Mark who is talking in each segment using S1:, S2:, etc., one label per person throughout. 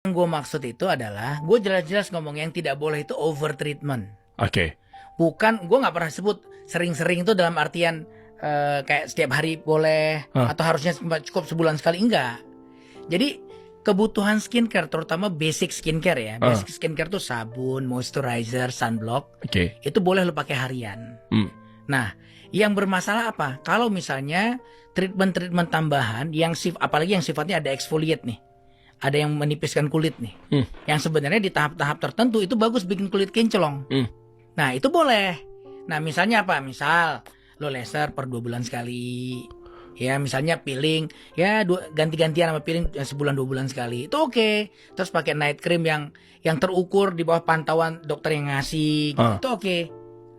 S1: Yang gue maksud itu adalah, gue jelas-jelas ngomong yang tidak boleh itu over treatment.
S2: Oke.
S1: Bukan, gue nggak pernah sebut sering-sering itu dalam artian kayak setiap hari boleh atau harusnya cukup sebulan sekali, enggak. Jadi kebutuhan skincare, terutama basic skincare ya, basic skincare tuh sabun, moisturizer, sunblock, itu boleh lo pakai harian. Nah, yang bermasalah apa? Kalau misalnya treatment tambahan yang apalagi yang sifatnya ada exfoliate nih. Ada yang menipiskan kulit nih. Yang sebenarnya di tahap-tahap tertentu itu bagus bikin kulit kinclong. Nah, itu boleh. Nah, misalnya apa? Misal lo laser per 2 bulan sekali. Ya, misalnya peeling, ya ganti-gantian sama peeling sebulan 2 bulan sekali. Itu oke. Terus pakai night cream yang terukur di bawah pantauan dokter yang ngasih, gitu. Itu oke.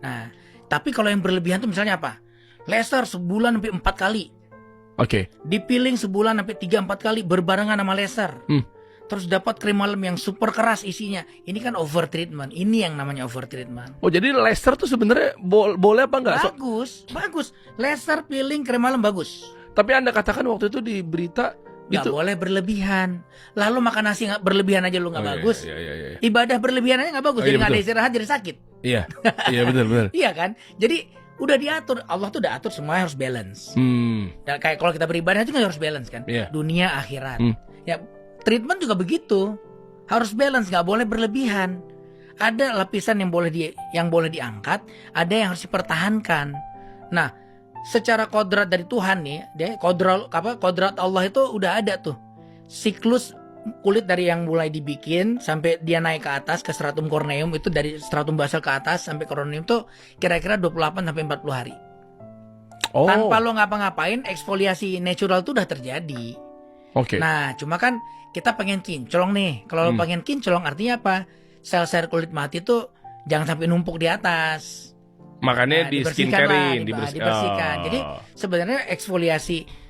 S1: Nah, tapi kalau yang berlebihan tuh misalnya apa? Laser sebulan sampai 4 kali.
S2: Oke.
S1: Dipiling sebulan sampai 3-4 kali berbarengan sama laser. Terus dapat krim malam yang super keras isinya. Ini kan over treatment. Ini yang namanya over treatment.
S2: Oh, jadi laser tuh sebenarnya boleh apa enggak?
S1: Bagus. Laser, peeling, krim malam bagus.
S2: Tapi Anda katakan waktu itu di berita
S1: Gak boleh berlebihan. Lalu makan nasi gak berlebihan aja lu gak bagus.
S2: Iya.
S1: Ibadah berlebihan aja gak bagus. Jadi gak ada istirahat, jadi sakit.
S2: Iya. Iya, benar.
S1: Iya kan? Jadi udah diatur, Allah tuh udah atur semuanya harus balance. Dan kayak kalau kita beribadah itu kan harus balance kan, dunia akhirat. Ya treatment juga begitu, harus balance, nggak boleh berlebihan. Ada lapisan yang boleh diangkat, ada yang harus dipertahankan. Nah, secara kodrat dari Tuhan nih, kodrat Allah itu udah ada tuh siklus kulit dari yang mulai dibikin sampai dia naik ke atas ke stratum corneum, itu dari stratum basal ke atas sampai corneum tuh kira-kira 28 sampai 40 hari. Tanpa lo ngapa-ngapain, eksfoliasi natural tuh udah terjadi. Nah, cuma kan kita pengen kinclong nih. Kalau lo pengen kinclong artinya apa? Sel-sel kulit mati tuh jangan sampai numpuk di atas.
S2: Makanya di skincarein,
S1: dibersihkan. Jadi sebenarnya eksfoliasi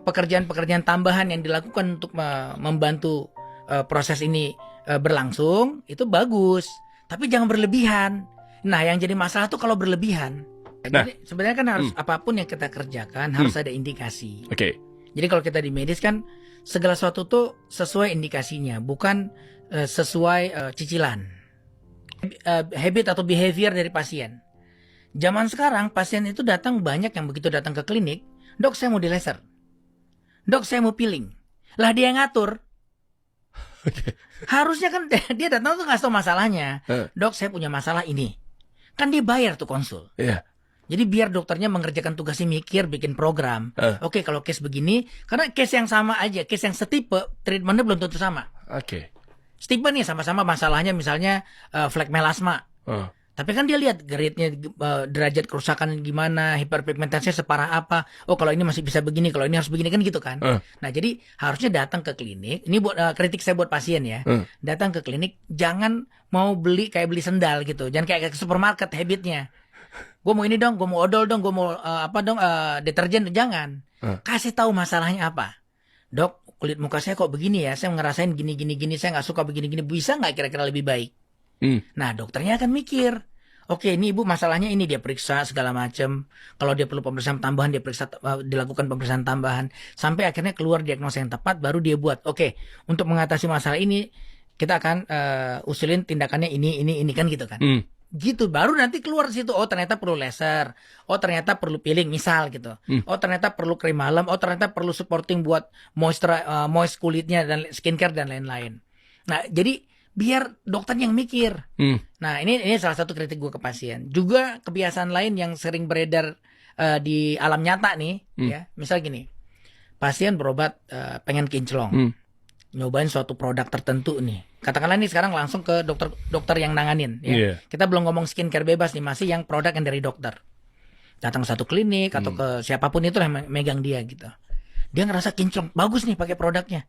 S1: pekerjaan-pekerjaan tambahan yang dilakukan untuk membantu proses ini berlangsung itu bagus, tapi jangan berlebihan. Nah, yang jadi masalah tuh kalau berlebihan. Jadi sebenarnya kan harus apapun yang kita kerjakan harus ada indikasi. Jadi kalau kita di medis kan segala sesuatu tuh sesuai indikasinya, bukan sesuai cicilan. Habit atau behavior dari pasien. Zaman sekarang pasien itu datang banyak yang begitu datang ke klinik, dok saya mau di laser, dok saya mau peeling, lah dia yang ngatur. Harusnya kan dia datang tuh ngasih tau masalahnya, dok saya punya masalah ini, kan dia bayar tuh konsul. Jadi biar dokternya mengerjakan tugasnya, mikir, bikin program. Oke, kalau case begini, karena case yang sama aja, case yang setipe, treatmentnya belum tentu sama. Setipe nih sama-sama masalahnya misalnya flek melasma. Tapi kan dia lihat grade-nya, derajat kerusakan gimana, hiperpigmentasinya separah apa. Oh, kalau ini masih bisa begini, kalau ini harus begini, kan gitu kan. Nah, jadi harusnya datang ke klinik. Ini buat kritik saya buat pasien ya. Datang ke klinik, jangan mau beli kayak beli sendal gitu. Jangan kayak ke supermarket habitnya. Gue mau ini dong, gue mau odol dong, gue mau deterjen, jangan. Kasih tahu masalahnya apa. Dok, kulit muka saya kok begini ya, saya ngerasain gini, saya nggak suka begini, bisa nggak kira-kira lebih baik? Nah, dokternya akan mikir, oke, ini ibu masalahnya ini, dia periksa segala macam. Kalau dia perlu pemeriksaan tambahan, dia dilakukan pemeriksaan tambahan sampai akhirnya keluar diagnosa yang tepat, baru dia buat. Oke, untuk mengatasi masalah ini kita akan usulin tindakannya ini kan gitu kan. Gitu baru nanti keluar di situ, oh ternyata perlu laser, oh ternyata perlu peeling misal gitu, oh ternyata perlu krim malam, oh ternyata perlu supporting buat moist kulitnya dan skincare dan lain-lain. Nah, jadi biar dokternya yang mikir. Nah, ini salah satu kritik gue ke pasien. Juga kebiasaan lain yang sering beredar di alam nyata nih, ya. Misal gini, pasien berobat pengen kinclong, nyobain suatu produk tertentu nih. Katakanlah nih sekarang langsung ke dokter yang nanganin. Ya. Kita belum ngomong skincare bebas nih, masih yang produk yang dari dokter. Datang ke satu klinik atau ke siapapun itu yang megang dia gitu. Dia ngerasa kinclong, bagus nih pakai produknya.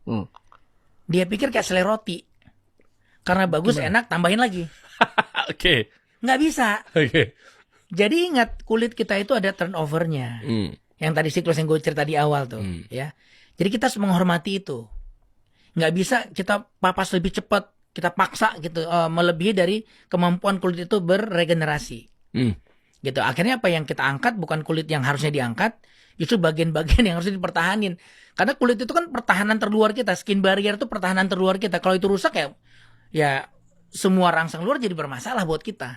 S1: Dia pikir kayak selai roti. Karena bagus, enak, tambahin lagi. Nggak bisa. Jadi ingat, kulit kita itu ada turnovernya. Yang tadi siklus yang gue cerita di awal tuh. Ya. Jadi kita harus menghormati itu. Nggak bisa kita papas lebih cepat, kita paksa gitu, melebihi dari kemampuan kulit itu berregenerasi. Gitu. Akhirnya apa yang kita angkat bukan kulit yang harusnya diangkat, Justru bagian-bagian yang harus dipertahanin. Karena kulit itu kan pertahanan terluar kita, skin barrier itu pertahanan terluar kita. Kalau itu rusak ya semua rangsang luar jadi bermasalah buat kita.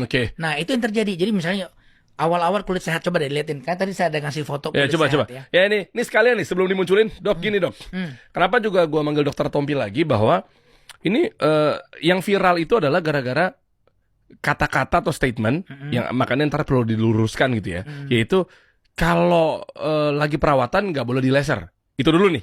S2: Oke.
S1: Nah, itu yang terjadi. Jadi misalnya awal-awal kulit sehat, coba deh liatin. Kan tadi saya ada ngasih foto kulit
S2: coba,
S1: sehat
S2: ya. Ya ini sekalian nih sebelum dimunculin, Dok, gini Dok. Kenapa juga gua manggil Dokter Tompi lagi bahwa ini yang viral itu adalah gara-gara kata-kata atau statement yang makanya ntar perlu diluruskan gitu ya. Yaitu kalau lagi perawatan nggak boleh di laser. Itu dulu nih.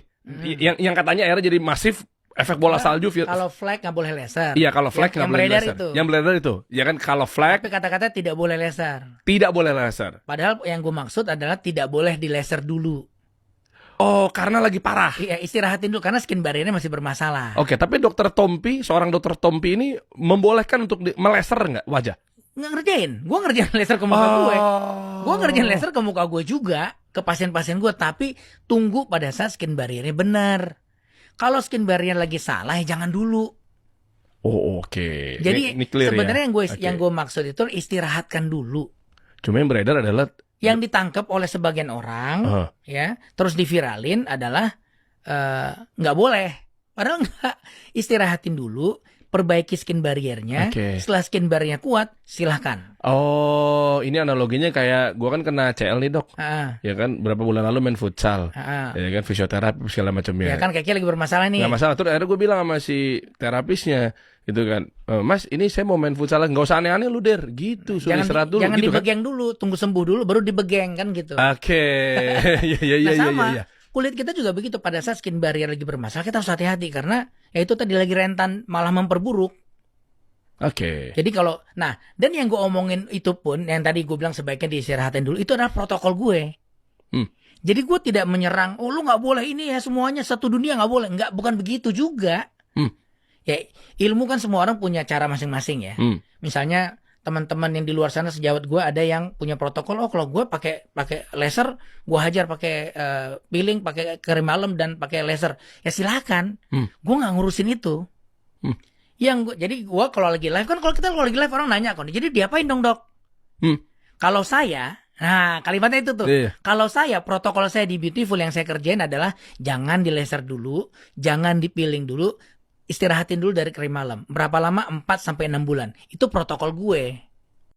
S2: Yang katanya akhirnya jadi masif efek bola salju.
S1: Kalau flek nggak boleh laser.
S2: Iya, kalau flek nggak boleh laser. Yang beredar itu. Ya kan kalau flek.
S1: Tapi kata-kata tidak boleh laser.
S2: Tidak boleh laser.
S1: Padahal yang gue maksud adalah tidak boleh di laser dulu.
S2: Oh, karena lagi parah.
S1: Iya, istirahatin dulu karena skin barriernya masih bermasalah.
S2: Oke, tapi dokter Tompi, seorang dokter Tompi ini membolehkan untuk meleser nggak wajah?
S1: Nggak ngerjain. Gue ngerjain laser ke muka gue. Gue ngerjain laser ke muka gue juga, ke pasien-pasien gue. Tapi tunggu pada saat skin barriernya benar. Kalau skin barrier lagi salah, ya jangan dulu.
S2: Oh, oke.
S1: Jadi
S2: ini clear,
S1: sebenarnya
S2: ya?
S1: yang gue maksud itu istirahatkan dulu.
S2: Cuma yang beredar adalah
S1: yang ditangkap oleh sebagian orang, ya, terus diviralin adalah nggak boleh. Padahal nggak, istirahatin dulu, perbaiki skin barriernya. Setelah skin barriernya kuat, silahkan.
S2: Oh, ini analoginya kayak gua kan kena CL nih Dok. Ya kan, berapa bulan lalu main futsal. Ya kan, fisioterapi segala macamnya.
S1: Ya kan, kayaknya lagi bermasalah nih.
S2: Nggak masalah. Terus akhirnya gue bilang sama si terapisnya, gitu kan, Mas, ini saya mau main futsal, nggak usah aneh-aneh lu Der, gitu. Suruh istirahat dulu.
S1: Jangan
S2: gitu,
S1: dibegeng dulu, tunggu sembuh dulu, baru dibegeng kan gitu.
S2: Oke.
S1: Nah sama, kulit kita juga begitu. Pada saat skin barrier lagi bermasalah, kita harus hati-hati karena ya itu tadi lagi rentan malah memperburuk. Jadi kalau, dan yang gue omongin itu pun, yang tadi gue bilang sebaiknya diistirahatin dulu, itu adalah protokol gue. Jadi gue tidak menyerang, lu nggak boleh ini ya semuanya satu dunia nggak boleh, nggak, bukan begitu juga. Ya ilmu kan semua orang punya cara masing-masing ya. Misalnya teman-teman yang di luar sana sejawat gue ada yang punya protokol. Oh kalau gue pakai laser, gue hajar pakai peeling, pakai krim malam dan pakai laser. Ya silakan. Gue nggak ngurusin itu. Jadi gue kalau lagi live kan, kalau lagi live orang nanya kan, jadi diapain dong Dok? Kalau saya, kalimatnya itu tuh. Kalau saya, protokol saya di Beautiful yang saya kerjain adalah jangan di laser dulu, jangan di peeling dulu. Istirahatin dulu dari krim malam. Berapa lama? 4 sampai 6 bulan. Itu protokol gue.